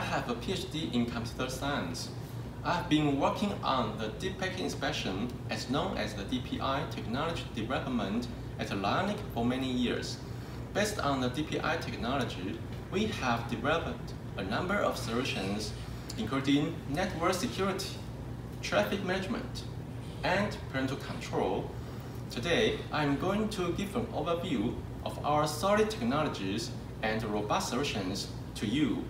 have a PhD in computer science. I've been working on the deep packet inspection, as known as the DPI technology development at Lionic for many years. Based on the DPI technology, we have developed a number of solutions, including network security, traffic management, and parental control. Today, I'm going to give an overview of our solid technologies and robust solutions to you.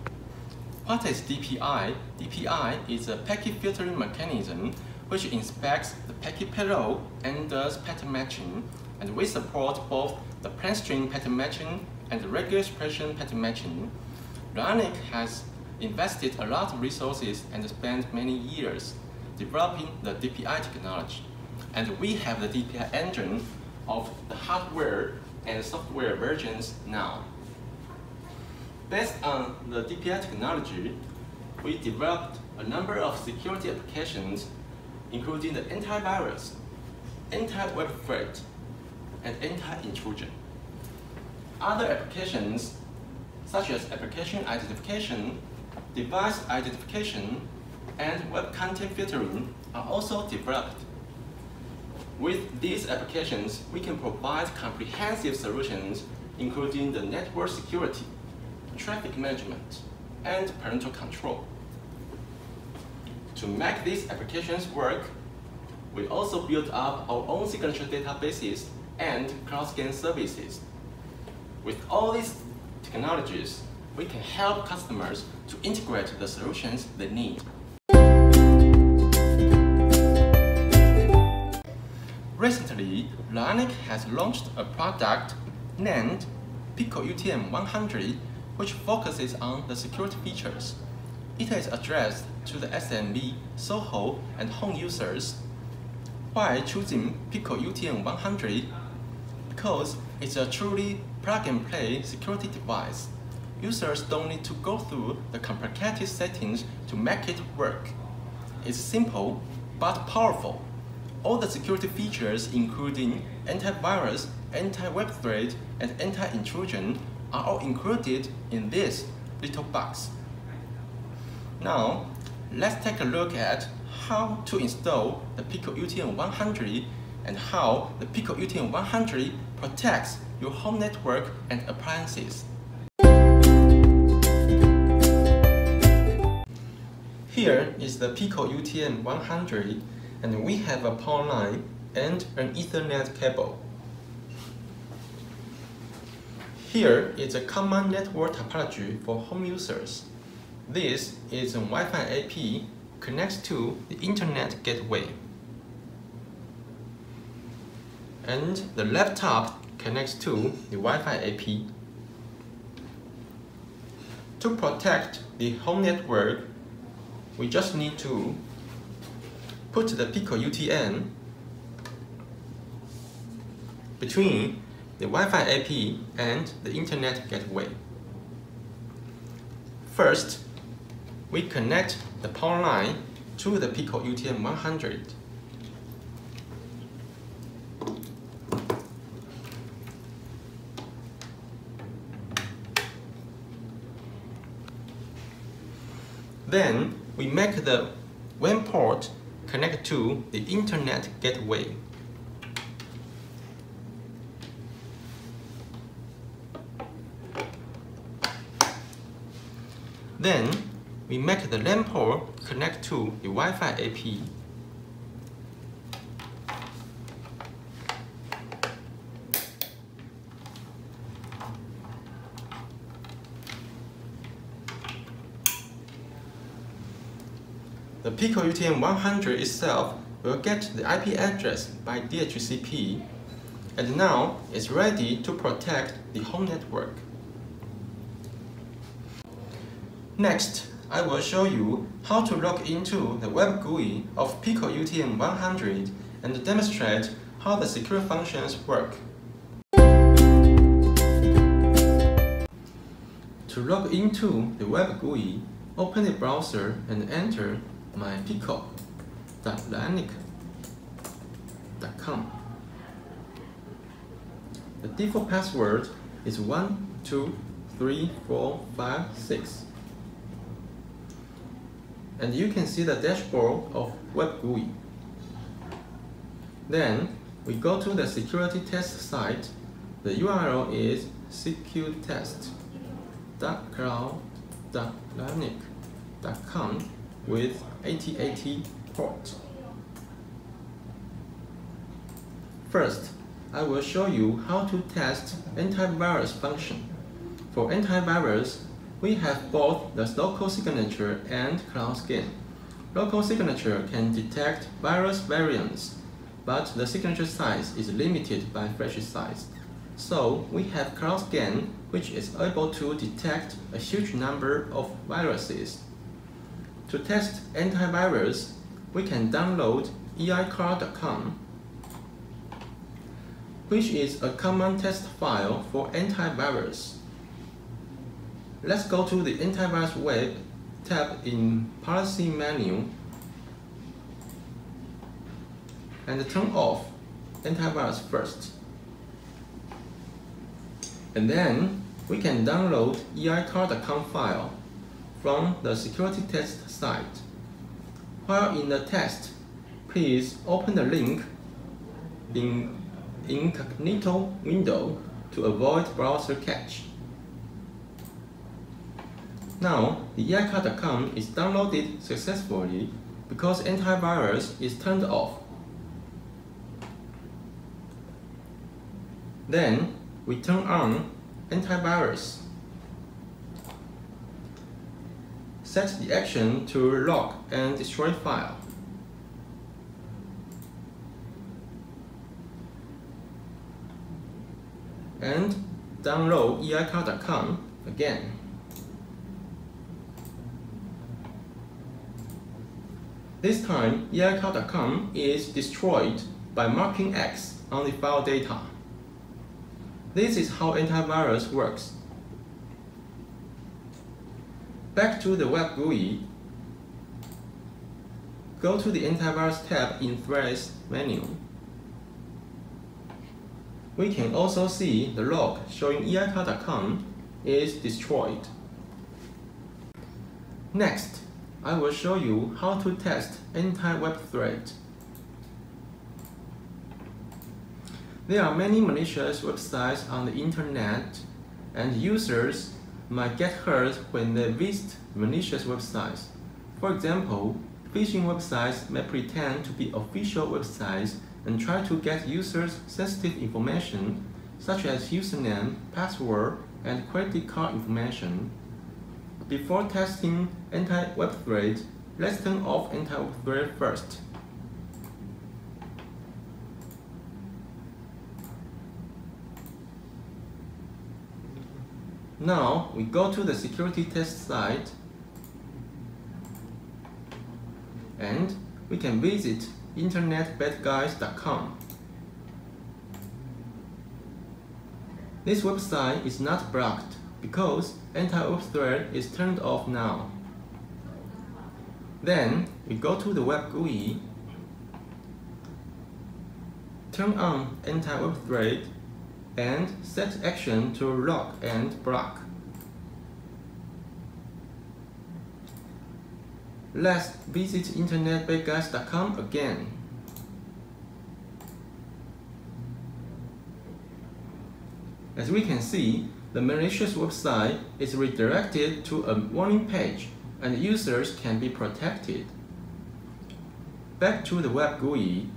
What is DPI? DPI is a packet filtering mechanism which inspects the packet payload and does pattern matching, and we support both the plain string pattern matching and the regular expression pattern matching. Lionic has invested a lot of resources and spent many years developing the DPI technology, and we have the DPI engine of the hardware and software versions now. Based on the DPI technology, we developed a number of security applications, including the antivirus, anti-web threat, and anti-intrusion. Other applications, such as application identification, device identification, and web content filtering, are also developed. With these applications, we can provide comprehensive solutions, including the network security, traffic management, and parental control. To make these applications work, we also built up our own signature databases and cloud-scan services. With all these technologies, we can help customers to integrate the solutions they need. Recently, Lionic has launched a product named Pico-UTM 100, which focuses on the security features. It is addressed to the SMB, SOHO, and home users. Why choosing Pico-UTM 100? Because it's a truly plug-and-play security device. Users don't need to go through the complicated settings to make it work. It's simple but powerful. All the security features, including antivirus, anti-web threat, and anti-intrusion, are all included in this little box. Now, let's take a look at how to install the Pico-UTM 100 and how the Pico-UTM 100 protects your home network and appliances. Here is the Pico-UTM 100, and we have a power line and an Ethernet cable. Here is a common network topology for home users. This is a Wi-Fi AP connects to the Internet gateway. And the laptop connects to the Wi-Fi AP. To protect the home network, we just need to put the Pico-UTM between the Wi-Fi AP and the Internet gateway. First, we connect the power line to the Pico-UTM 100. Then, we make the WAN port connect to the Internet gateway. Then, we make the LAN port connect to the Wi-Fi AP. The Pico-UTM 100 itself will get the IP address by DHCP, and now it's ready to protect the home network. Next, I will show you how to log into the Web Gui of Pico-UTM 100 and demonstrate how the secure functions work. To log into the Web Gui, open the browser and enter mypico.lionic.com. The default password is 123456. and you can see the dashboard of Web Gui. Then we go to the security test site. The URL is securtest.cloud.linux.com with 8080 port. First, I will show you how to test antivirus function. For antivirus, we have both the local signature and cloud scan. Local signature can detect virus variants, but the signature size is limited by flash size. So we have cloud scan, which is able to detect a huge number of viruses. To test antivirus, we can download eicar.com, which is a common test file for antivirus. Let's go to the Antivirus Web tab in Policy menu and turn off antivirus first. And then we can download eicar.com file from the security test site. While in the test, please open the link in incognito window to avoid browser cache. Now, the eicar.com is downloaded successfully because antivirus is turned off. Then, we turn on antivirus. Set the action to log and destroy file. And download eicar.com again. This time, eicar.com is destroyed by marking X on the file data. This is how antivirus works. Back to the Web GUI. Go to the Antivirus tab in Threads menu. We can also see the log showing eicar.com is destroyed. Next, I will show you how to test anti-web threat. There are many malicious websites on the internet, and users might get hurt when they visit malicious websites. For example, phishing websites may pretend to be official websites and try to get users' sensitive information, such as username, password, and credit card information. Before testing anti-web threat, let's turn off anti-web threat first. Now, we go to the security test site and we can visit internetbadguys.com. This website is not blocked because anti-web threat is turned off now. Then, we go to the Web GUI, turn on anti-web threat, and set action to log and block. Let's visit internetbadguys.com again. As we can see, the malicious website is redirected to a warning page and users can be protected. Back to the Web GUI.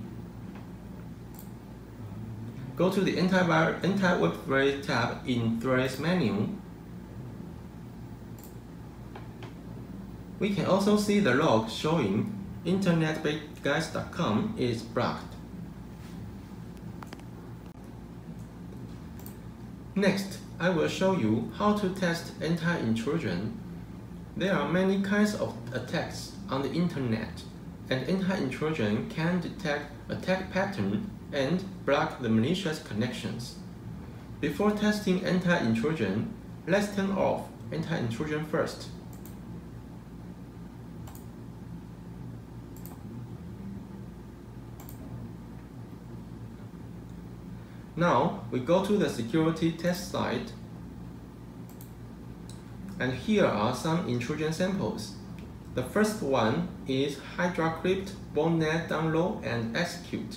Go to the Anti-Web Threat tab in Threads menu. We can also see the log showing internetbadguys.com is blocked. Next, I will show you how to test anti-intrusion. There are many kinds of attacks on the internet, and anti-intrusion can detect attack pattern and block the malicious connections. Before testing anti-intrusion, let's turn off anti-intrusion first. Now, we go to the security test site, and here are some intrusion samples. The first one is HydraCrypt botnet download and execute.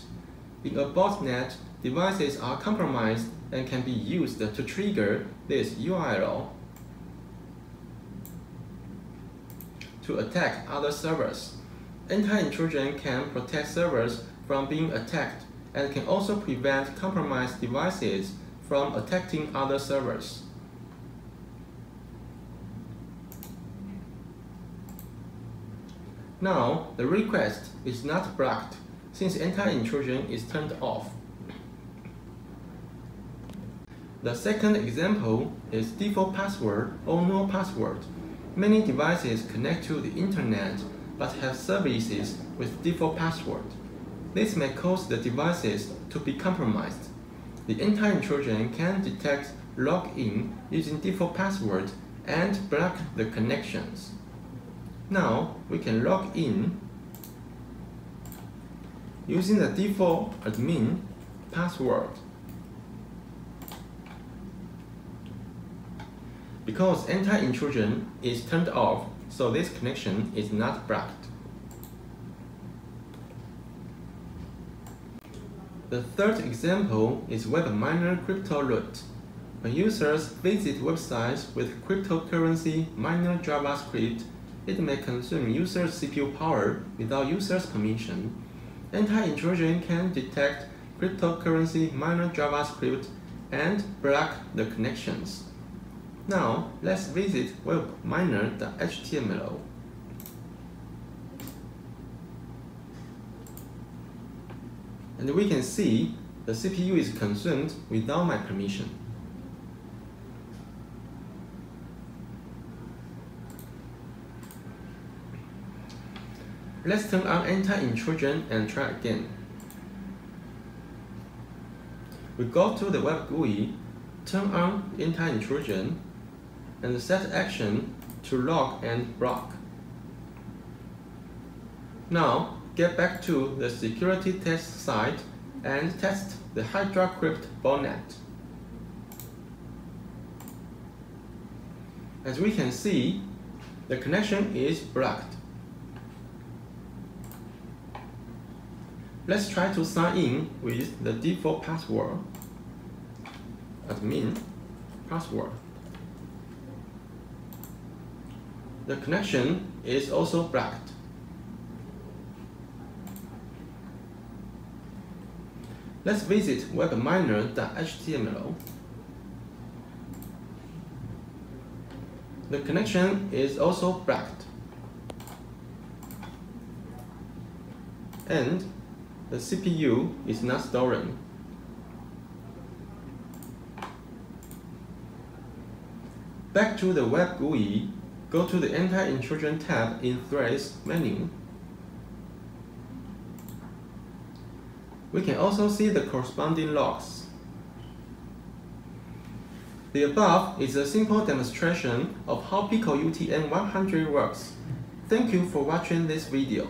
In a botnet, devices are compromised and can be used to trigger this URL to attack other servers. Anti-intrusion can protect servers from being attacked and can also prevent compromised devices from attacking other servers. Now, the request is not blocked since anti-intrusion is turned off. The second example is default password or no password. Many devices connect to the internet but have services with default password. This may cause the devices to be compromised. The anti-intrusion can detect login using default password and block the connections. Now we can log in using the default admin password. Because anti-intrusion is turned off, so this connection is not blocked. The third example is web miner crypto root. When users visit websites with cryptocurrency miner JavaScript, it may consume users' CPU power without users' permission. Anti-intrusion can detect cryptocurrency miner JavaScript and block the connections. Now, let's visit webminer.html. And we can see the CPU is consumed without my permission. Let's turn on anti-intrusion and try again. We go to the Web Gui, turn on anti-intrusion, and set action to log and block. Now, get back to the security test site and test the HydraCrypt botnet. As we can see, the connection is blocked. Let's try to sign in with the default password, admin password. The connection is also blocked. Let's visit webminer.html. The connection is also blocked. And the CPU is not storing. Back to the Web GUI, go to the Anti-Intrusion tab in Threads menu. We can also see the corresponding logs. The above is a simple demonstration of how Pico-UTM 100 works. Thank you for watching this video.